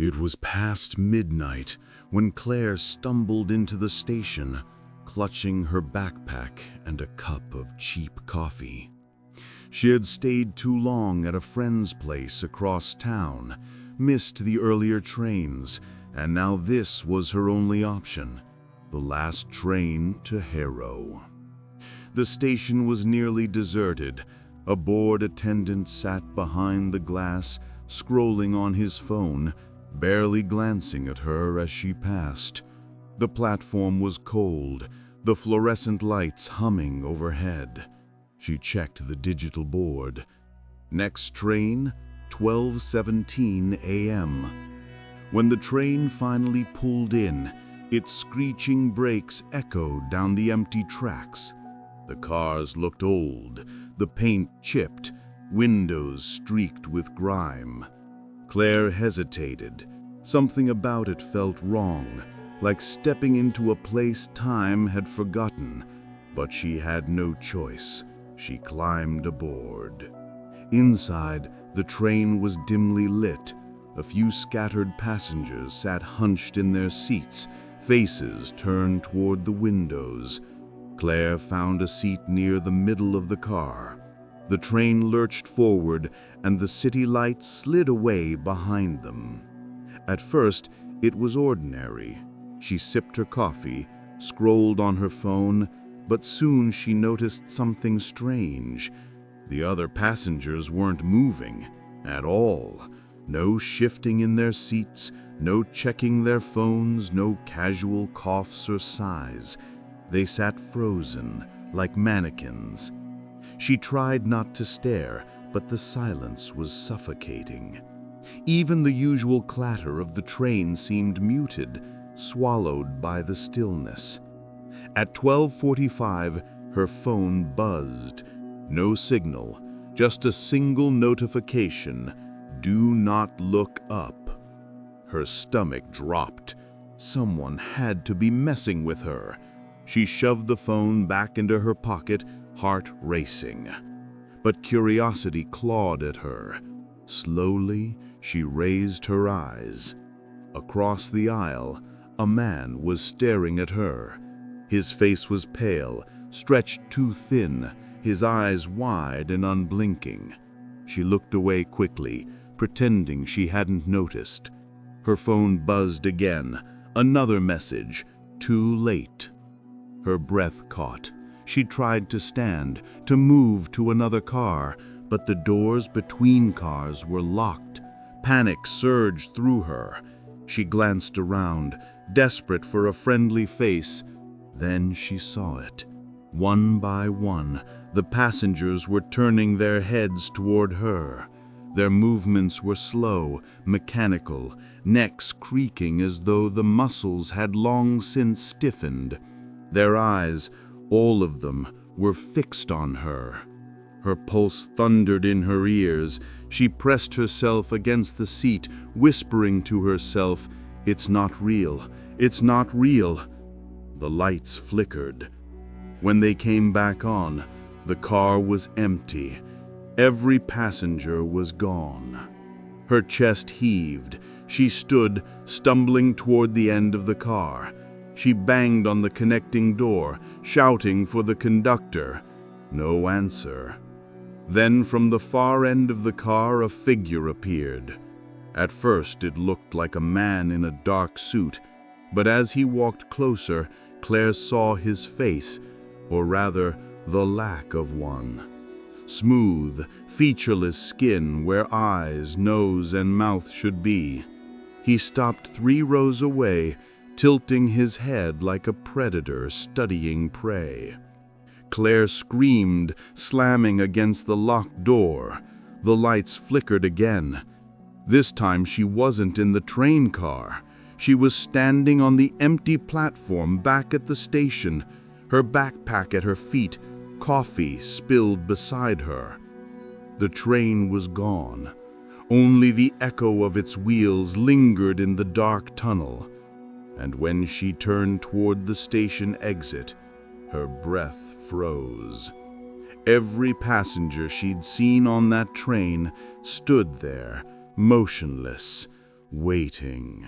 It was past midnight when Claire stumbled into the station, clutching her backpack and a cup of cheap coffee. She had stayed too long at a friend's place across town, missed the earlier trains, and now this was her only option, the last train to Harrow. The station was nearly deserted. A bored attendant sat behind the glass, scrolling on his phone, barely glancing at her as she passed. The platform was cold, the fluorescent lights humming overhead. She checked the digital board. Next train, 12:17 a.m. When the train finally pulled in, its screeching brakes echoed down the empty tracks. The cars looked old, the paint chipped, windows streaked with grime. Claire hesitated. Something about it felt wrong, like stepping into a place time had forgotten. But she had no choice. She climbed aboard. Inside, the train was dimly lit. A few scattered passengers sat hunched in their seats, faces turned toward the windows. Claire found a seat near the middle of the car. The train lurched forward, and the city lights slid away behind them. At first, it was ordinary. She sipped her coffee, scrolled on her phone, but soon she noticed something strange. The other passengers weren't moving at all. No shifting in their seats, no checking their phones, no casual coughs or sighs. They sat frozen, like mannequins. She tried not to stare, but the silence was suffocating. Even the usual clatter of the train seemed muted, swallowed by the stillness. At 12:45, her phone buzzed. No signal, just a single notification: "Do not look up." Her stomach dropped. Someone had to be messing with her. She shoved the phone back into her pocket, heart racing. But curiosity clawed at her. Slowly, she raised her eyes. Across the aisle, a man was staring at her. His face was pale, stretched too thin, his eyes wide and unblinking. She looked away quickly, pretending she hadn't noticed. Her phone buzzed again. Another message: "Too late." Her breath caught. She tried to stand, to move to another car, but the doors between cars were locked. Panic surged through her. She glanced around, desperate for a friendly face. Then she saw it. One by one, the passengers were turning their heads toward her. Their movements were slow, mechanical, necks creaking as though the muscles had long since stiffened. Their eyes, all of them, were fixed on her. Her pulse thundered in her ears. She pressed herself against the seat, whispering to herself, "It's not real. It's not real." The lights flickered. When they came back on, the car was empty. Every passenger was gone. Her chest heaved. She stood, stumbling toward the end of the car. She banged on the connecting door, shouting for the conductor. No answer. Then from the far end of the car a figure appeared. At first it looked like a man in a dark suit, but as he walked closer, Claire saw his face, or rather, the lack of one. Smooth, featureless skin where eyes, nose, and mouth should be. He stopped 3 rows away, tilting his head like a predator studying prey. Claire screamed, slamming against the locked door. The lights flickered again. This time she wasn't in the train car. She was standing on the empty platform back at the station, her backpack at her feet, coffee spilled beside her. The train was gone. Only the echo of its wheels lingered in the dark tunnel. And when she turned toward the station exit, her breath froze. Every passenger she'd seen on that train stood there, motionless. waiting.